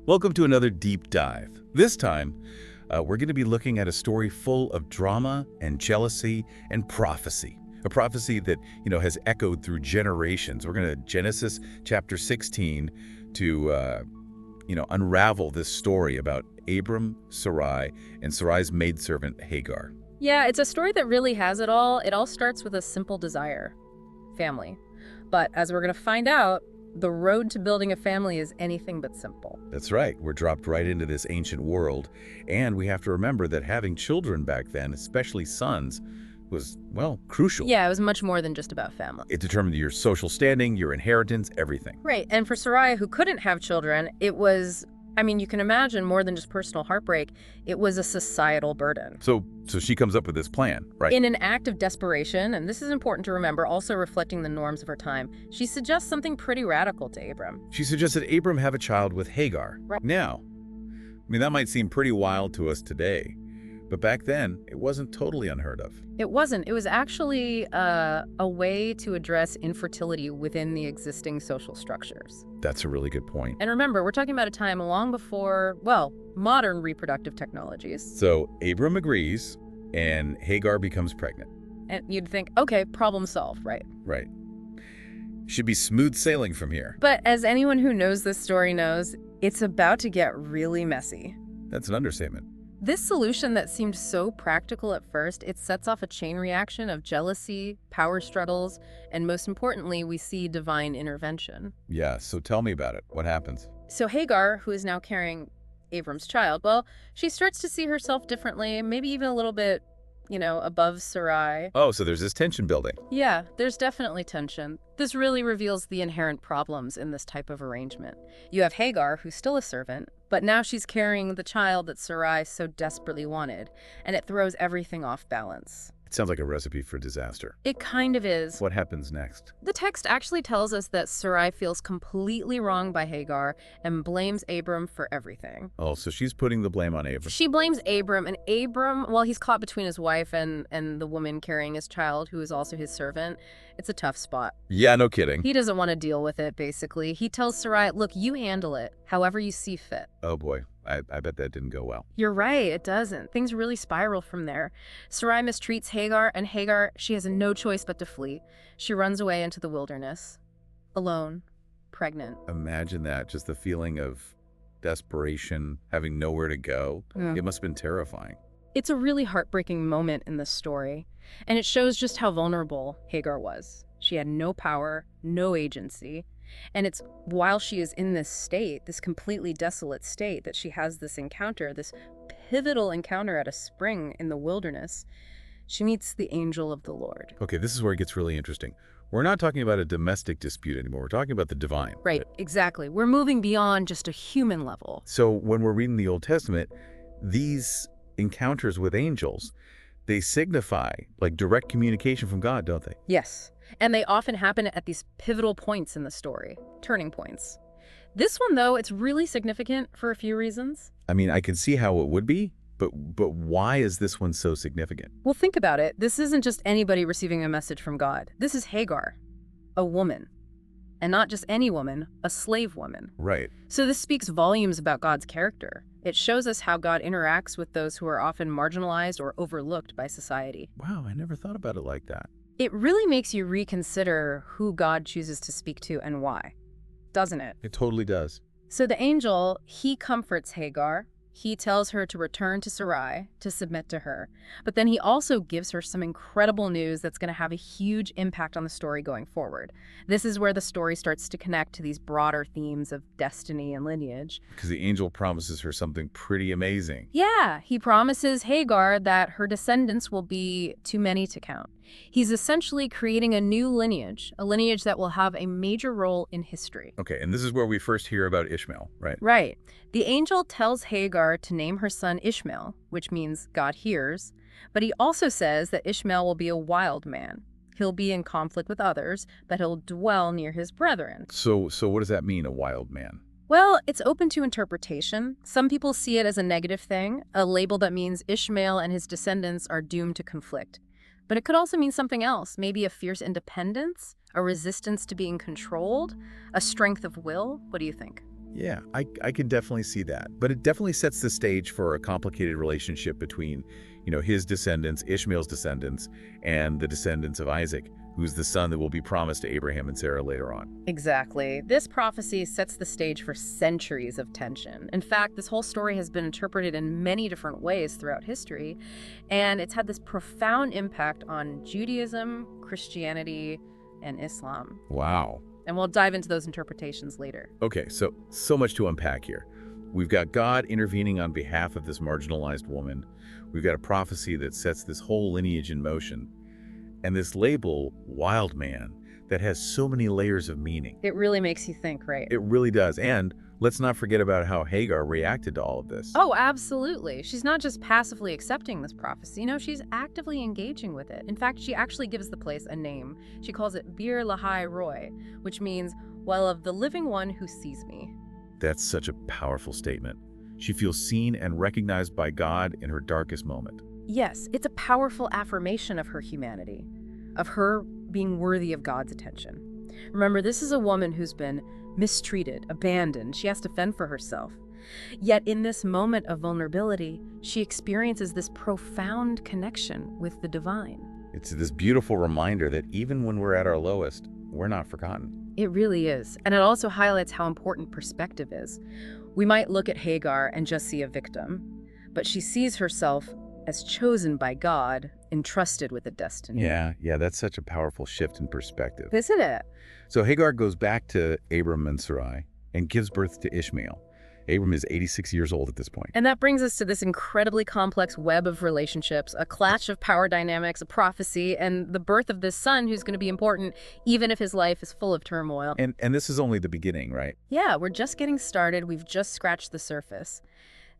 Welcome to another deep dive. This time, we're going to be looking at a story full of drama and jealousy and prophecy. A prophecy that, has echoed through generations. We're going to Genesis chapter 16 to, unravel this story about Abram, Sarai, and Sarai's maidservant Hagar. Yeah, it's a story that really has it all. It all starts with a simple desire: family. But as we're going to find out, the road to building a family is anything but simple. That's right. We're dropped right into this ancient world. And we have to remember that having children back then, especially sons, was, crucial. Yeah, it was much more than just about family. It determined your social standing, your inheritance, everything. Right. And for Sarai, who couldn't have children, it was, you can imagine, more than just personal heartbreak. It was a societal burden. So she comes up with this plan, right? In an act of desperation, and this is important to remember, also reflecting the norms of her time, she suggests something pretty radical to Abram. She suggested Abram have a child with Hagar. Right. Now, that might seem pretty wild to us today, but back then, it wasn't totally unheard of. It wasn't. It was actually a way to address infertility within the existing social structures. That's a really good point. And remember, we're talking about a time long before, modern reproductive technologies. So Abram agrees, and Hagar becomes pregnant. And you'd think, okay, problem solved, right? Right. Should be smooth sailing from here. But as anyone who knows this story knows, it's about to get really messy. That's an understatement. This solution that seemed so practical at first, it sets off a chain reaction of jealousy, power struggles, and most importantly, we see divine intervention. Yeah, so tell me about it. What happens? So Hagar, who is now carrying Abram's child, she starts to see herself differently, maybe even a little bit, above Sarai. Oh, so there's this tension building. Yeah, there's definitely tension. This really reveals the inherent problems in this type of arrangement. You have Hagar, who's still a servant, but now she's carrying the child that Sarai so desperately wanted, and it throws everything off balance. It sounds like a recipe for disaster. It kind of is. What happens next? The text actually tells us that Sarai feels completely wronged by Hagar and blames Abram for everything. Oh, so she's putting the blame on Abram. She blames Abram, and Abram, he's caught between his wife and the woman carrying his child, who is also his servant. It's a tough spot. Yeah, no kidding. He doesn't want to deal with it, basically. He tells Sarai, look, you handle it, however you see fit. Oh boy, I bet that didn't go well. You're right, it doesn't. Things really spiral from there. Sarai mistreats Hagar, and Hagar, she has no choice but to flee. She runs away into the wilderness, alone, pregnant. Imagine that, just the feeling of desperation, having nowhere to go. Yeah. It must have been terrifying. It's a really heartbreaking moment in this story, and it shows just how vulnerable Hagar was. She had no power, no agency, and it's while she is in this state, this completely desolate state, that she has this encounter, this pivotal encounter at a spring in the wilderness. She meets the angel of the Lord. Okay, this is where it gets really interesting. We're not talking about a domestic dispute anymore. We're talking about the divine. Right, exactly. We're moving beyond just a human level. So when we're reading the Old Testament, these encounters with angels, they signify like direct communication from God, don't they? Yes, and they often happen at these pivotal points in the story, turning points. This one, though, it's really significant for a few reasons. I can see how it would be, but why is this one so significant? Well, think about it. This isn't just anybody receiving a message from God. This is Hagar, a woman. And not just any woman, a slave woman. Right. So this speaks volumes about God's character. It shows us how God interacts with those who are often marginalized or overlooked by society. Wow, I never thought about it like that. It really makes you reconsider who God chooses to speak to and why, doesn't it? It totally does. So the angel, he comforts Hagar. He tells her to return to Sarai, to submit to her. But then he also gives her some incredible news that's going to have a huge impact on the story going forward. This is where the story starts to connect to these broader themes of destiny and lineage. Because the angel promises her something pretty amazing. Yeah, he promises Hagar that her descendants will be too many to count. He's essentially creating a new lineage, a lineage that will have a major role in history. Okay, and this is where we first hear about Ishmael, right? Right. The angel tells Hagar to name her son Ishmael, which means God hears, but he also says that Ishmael will be a wild man. He'll be in conflict with others, but he'll dwell near his brethren. So what does that mean, a wild man? Well, it's open to interpretation. Some people see it as a negative thing, a label that means Ishmael and his descendants are doomed to conflict. But it could also mean something else, maybe a fierce independence, a resistance to being controlled, a strength of will. What do you think? Yeah, I can definitely see that. But it definitely sets the stage for a complicated relationship between, his descendants, Ishmael's descendants, and the descendants of Isaac, who's the son that will be promised to Abraham and Sarah later on. Exactly. This prophecy sets the stage for centuries of tension. In fact, this whole story has been interpreted in many different ways throughout history, and it's had this profound impact on Judaism, Christianity, and Islam. Wow. And we'll dive into those interpretations later. Okay, so much to unpack here. We've got God intervening on behalf of this marginalized woman. We've got a prophecy that sets this whole lineage in motion. And this label, wild man, that has so many layers of meaning. It really makes you think, right? It really does. And let's not forget about how Hagar reacted to all of this. Oh, absolutely. She's not just passively accepting this prophecy. No, she's actively engaging with it. In fact, she actually gives the place a name. She calls it Bir Lahai Roy, which means, well, of the living one who sees me. That's such a powerful statement. She feels seen and recognized by God in her darkest moment. Yes, it's a powerful affirmation of her humanity, of her being worthy of God's attention. Remember, this is a woman who's been mistreated, abandoned. She has to fend for herself. Yet in this moment of vulnerability, she experiences this profound connection with the divine. It's this beautiful reminder that even when we're at our lowest, we're not forgotten. It really is. And it also highlights how important perspective is. We might look at Hagar and just see a victim, but she sees herself as chosen by God, entrusted with a destiny. Yeah, that's such a powerful shift in perspective. Isn't it? So Hagar goes back to Abram and Sarai and gives birth to Ishmael. Abram is 86 years old at this point. And that brings us to this incredibly complex web of relationships, a clash of power dynamics, a prophecy, and the birth of this son who's going to be important even if his life is full of turmoil. And this is only the beginning, right? Yeah, we're just getting started. We've just scratched the surface.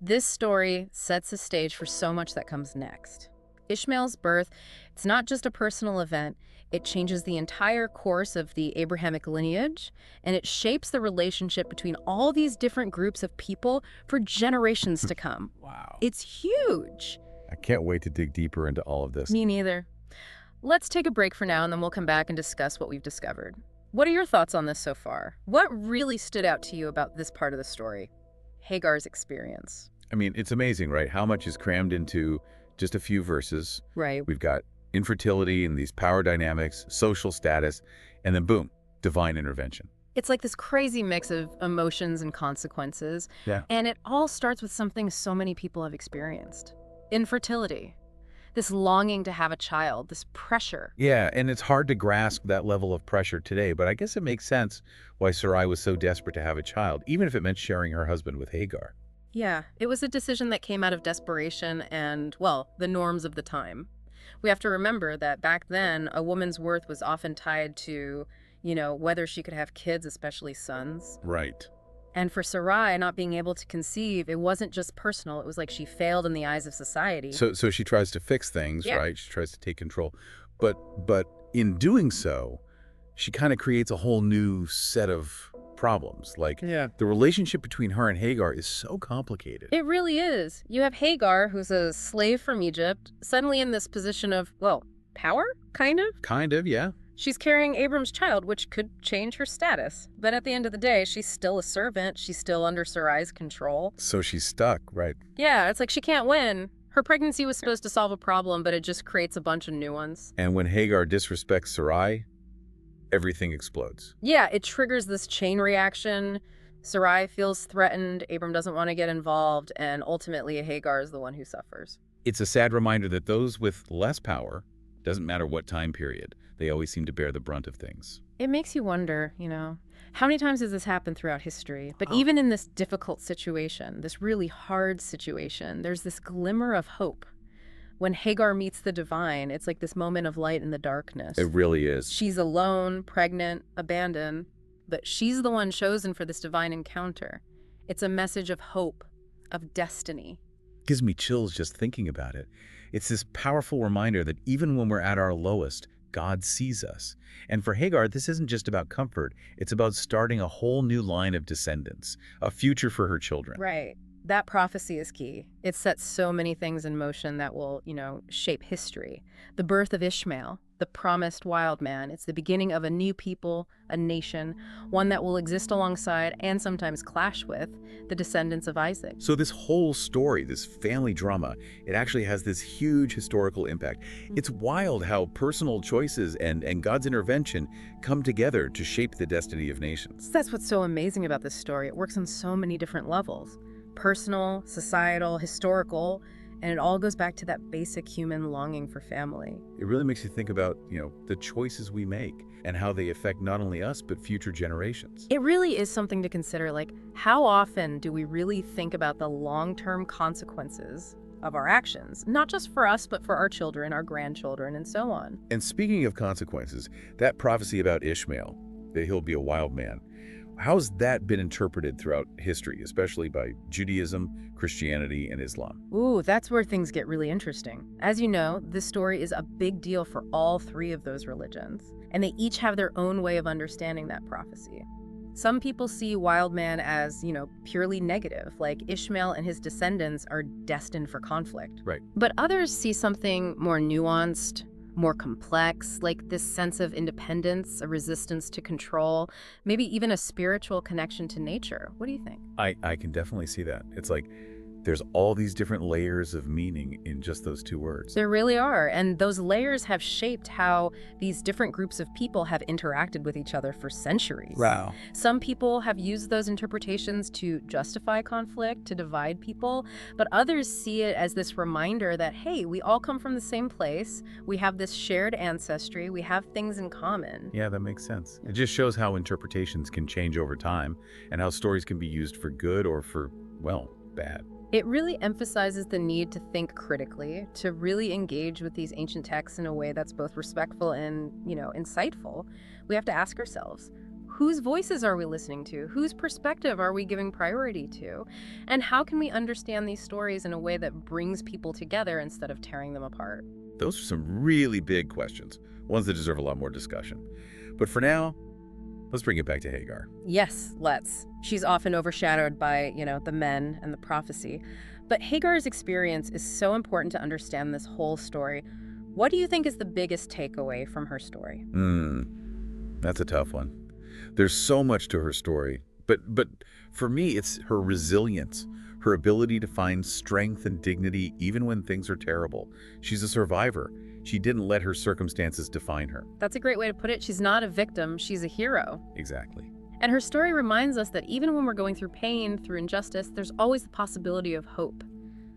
This story sets the stage for so much that comes next. Ishmael's birth, it's not just a personal event. It changes the entire course of the Abrahamic lineage, and it shapes the relationship between all these different groups of people for generations to come. Wow. It's huge. I can't wait to dig deeper into all of this. Me neither. Let's take a break for now, and then we'll come back and discuss what we've discovered. What are your thoughts on this so far? What really stood out to you about this part of the story? Hagar's experience. I mean, it's amazing, right? How much is crammed into just a few verses. Right. We've got infertility and these power dynamics, social status, and then boom, divine intervention. It's like this crazy mix of emotions and consequences. Yeah. And it all starts with something so many people have experienced. Infertility. This longing to have a child, this pressure. Yeah, and it's hard to grasp that level of pressure today, but I guess it makes sense why Sarai was so desperate to have a child, even if it meant sharing her husband with Hagar. Yeah, it was a decision that came out of desperation and, well, the norms of the time. We have to remember that back then, a woman's worth was often tied to, whether she could have kids, especially sons. Right. And for Sarai, not being able to conceive, it wasn't just personal. It was like she failed in the eyes of society. So she tries to fix things, Yeah. right? She tries to take control. But in doing so, she kind of creates a whole new set of problems. Like, Yeah. the relationship between her and Hagar is so complicated. It really is. You have Hagar, who's a slave from Egypt, suddenly in this position of, well, power, kind of? Kind of, yeah. She's carrying Abram's child, which could change her status. But at the end of the day, she's still a servant. She's still under Sarai's control. So she's stuck, right? Yeah, it's like she can't win. Her pregnancy was supposed to solve a problem, but it just creates a bunch of new ones. And when Hagar disrespects Sarai, everything explodes. Yeah, it triggers this chain reaction. Sarai feels threatened, Abram doesn't want to get involved, and ultimately Hagar is the one who suffers. It's a sad reminder that those with less power, doesn't matter what time period, they always seem to bear the brunt of things. It makes you wonder, how many times has this happened throughout history? But even in this difficult situation, this really hard situation, there's this glimmer of hope. When Hagar meets the divine, it's like this moment of light in the darkness. It really is. She's alone, pregnant, abandoned, but she's the one chosen for this divine encounter. It's a message of hope, of destiny. Gives me chills just thinking about it. It's this powerful reminder that even when we're at our lowest, God sees us. And for Hagar, this isn't just about comfort. It's about starting a whole new line of descendants, a future for her children. Right. That prophecy is key. It sets so many things in motion that will, shape history. The birth of Ishmael, the promised wild man. It's the beginning of a new people, a nation, one that will exist alongside and sometimes clash with the descendants of Isaac. So this whole story, this family drama, it actually has this huge historical impact. It's wild how personal choices and God's intervention come together to shape the destiny of nations. That's what's so amazing about this story. It works on so many different levels: personal, societal, historical, and it all goes back to that basic human longing for family. It really makes you think about, the choices we make and how they affect not only us, but future generations. It really is something to consider, like, how often do we really think about the long-term consequences of our actions? Not just for us, but for our children, our grandchildren, and so on. And speaking of consequences, that prophecy about Ishmael, that he'll be a wild man, how's that been interpreted throughout history, especially by Judaism, Christianity, and Islam? Ooh, that's where things get really interesting. As you know, this story is a big deal for all three of those religions, and they each have their own way of understanding that prophecy. Some people see wild man as, purely negative, like Ishmael and his descendants are destined for conflict. Right. But others see something more nuanced, more complex, like this sense of independence, a resistance to control, maybe even a spiritual connection to nature. What do you think? I can definitely see that. It's like there's all these different layers of meaning in just those two words. There really are, and those layers have shaped how these different groups of people have interacted with each other for centuries. Wow. Some people have used those interpretations to justify conflict, to divide people, but others see it as this reminder that, hey, we all come from the same place, we have this shared ancestry, we have things in common. Yeah, that makes sense. It just shows how interpretations can change over time and how stories can be used for good or for, well, bad. It really emphasizes the need to think critically, to really engage with these ancient texts in a way that's both respectful and, insightful. We have to ask ourselves, whose voices are we listening to? Whose perspective are we giving priority to? And how can we understand these stories in a way that brings people together instead of tearing them apart? Those are some really big questions, ones that deserve a lot more discussion. But for now, let's bring it back to Hagar. Yes, let's. She's often overshadowed by, the men and the prophecy. But Hagar's experience is so important to understand this whole story. What do you think is the biggest takeaway from her story? That's a tough one. There's so much to her story. But for me, it's her resilience, her ability to find strength and dignity even when things are terrible. She's a survivor. She didn't let her circumstances define her. That's a great way to put it. She's not a victim, she's a hero. Exactly. And her story reminds us that even when we're going through pain, through injustice, there's always the possibility of hope,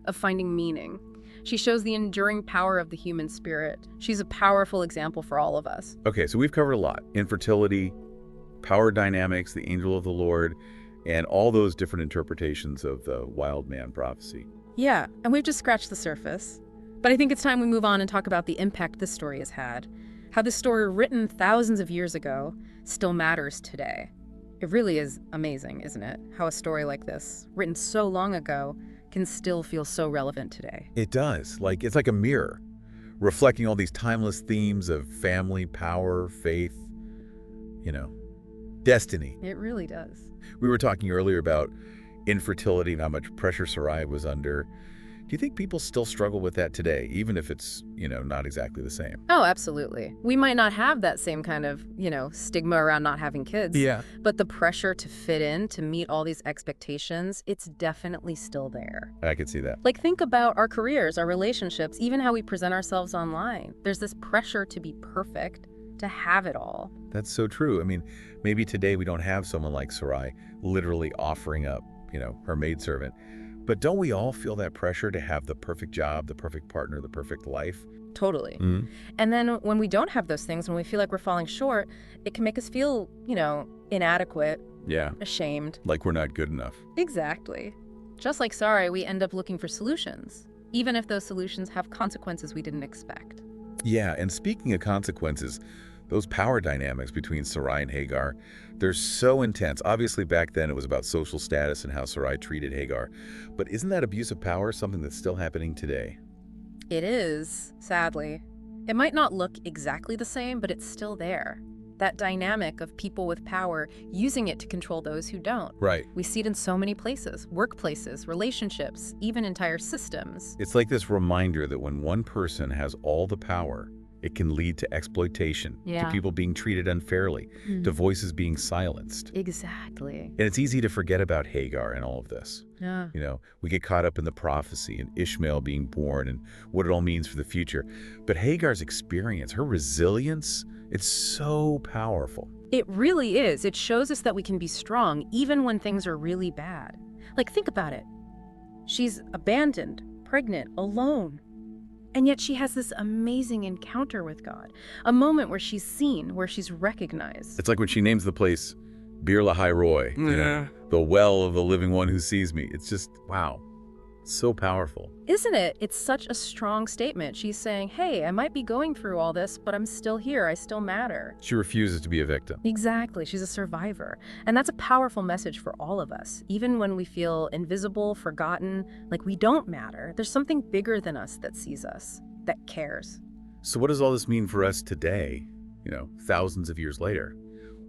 of finding meaning. She shows the enduring power of the human spirit. She's a powerful example for all of us. Okay, so we've covered a lot. Infertility, power dynamics, the angel of the Lord, and all those different interpretations of the wild man prophecy. Yeah, and we've just scratched the surface. But I think it's time we move on and talk about the impact this story has had. How this story, written thousands of years ago, still matters today. It really is amazing, isn't it? How a story like this, written so long ago, can still feel so relevant today. It does. It's like a mirror, reflecting all these timeless themes of family, power, faith, destiny. It really does. We were talking earlier about infertility and how much pressure Sarai was under. Do you think people still struggle with that today, even if it's, not exactly the same? Oh, absolutely. We might not have that same kind of, stigma around not having kids. Yeah. But the pressure to fit in, to meet all these expectations, it's definitely still there. I could see that. Think about our careers, our relationships, even how we present ourselves online. There's this pressure to be perfect, to have it all. That's so true. Maybe today we don't have someone like Sarai literally offering up, her maidservant. But don't we all feel that pressure to have the perfect job, the perfect partner, the perfect life? Totally. Mm-hmm. And then when we don't have those things, when we feel like we're falling short, it can make us feel, inadequate. Yeah. Ashamed. Like we're not good enough. Exactly. Just like Sarai, we end up looking for solutions, even if those solutions have consequences we didn't expect. Yeah, and speaking of consequences, those power dynamics between Sarai and Hagar, they're so intense. Obviously, back then it was about social status and how Sarai treated Hagar. But isn't that abuse of power something that's still happening today? It is, sadly. It might not look exactly the same, but it's still there. That dynamic of people with power using it to control those who don't. Right. We see it in so many places, workplaces, relationships, even entire systems. It's like this reminder that when one person has all the power, It can lead to exploitation, to Yeah. people being treated unfairly, to Mm. voices being silenced. Exactly. And it's easy to forget about Hagar and all of this. Yeah. We get caught up in the prophecy and Ishmael being born and what it all means for the future. But Hagar's experience, her resilience, it's so powerful. It really is. It shows us that we can be strong even when things are really bad. Like, think about it. She's abandoned, pregnant, alone. And yet she has this amazing encounter with God, a moment where she's seen, where she's recognized. It's like when she names the place Bir Lahai Roy, the well of the living one who sees me. It's just, wow, so powerful. Isn't it? It's such a strong statement. She's saying, hey, I might be going through all this, but I'm still here. I still matter. She refuses to be a victim. Exactly. She's a survivor. And that's a powerful message for all of us. Even when we feel invisible, forgotten, like we don't matter, there's something bigger than us that sees us, that cares. So what does all this mean for us today, thousands of years later?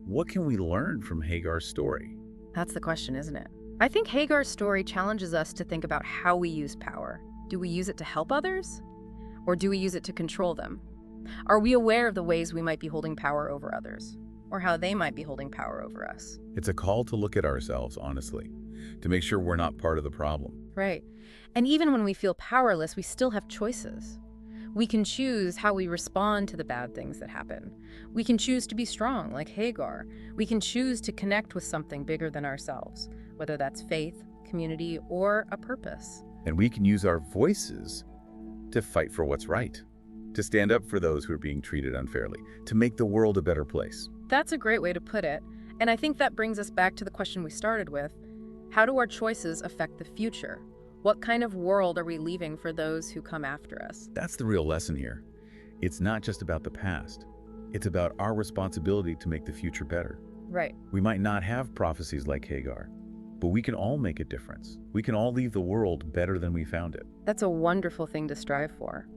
What can we learn from Hagar's story? That's the question, isn't it? I think Hagar's story challenges us to think about how we use power. Do we use it to help others? Or do we use it to control them? Are we aware of the ways we might be holding power over others? Or how they might be holding power over us? It's a call to look at ourselves, honestly, to make sure we're not part of the problem. Right. And even when we feel powerless, we still have choices. We can choose how we respond to the bad things that happen. We can choose to be strong, like Hagar. We can choose to connect with something bigger than ourselves, whether that's faith, community, or a purpose. And we can use our voices to fight for what's right, to stand up for those who are being treated unfairly, to make the world a better place. That's a great way to put it. And I think that brings us back to the question we started with. How do our choices affect the future? What kind of world are we leaving for those who come after us? That's the real lesson here. It's not just about the past. It's about our responsibility to make the future better. Right. We might not have prophecies like Hagar, but we can all make a difference. We can all leave the world better than we found it. That's a wonderful thing to strive for.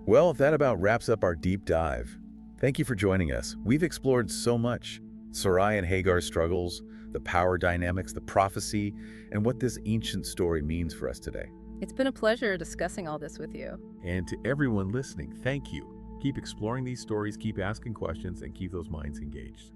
Well, that about wraps up our deep dive. Thank you for joining us. We've explored so much. Sarai and Hagar's struggles, the power dynamics, the prophecy, and what this ancient story means for us today. It's been a pleasure discussing all this with you. And to everyone listening, thank you. Keep exploring these stories, keep asking questions, and keep those minds engaged.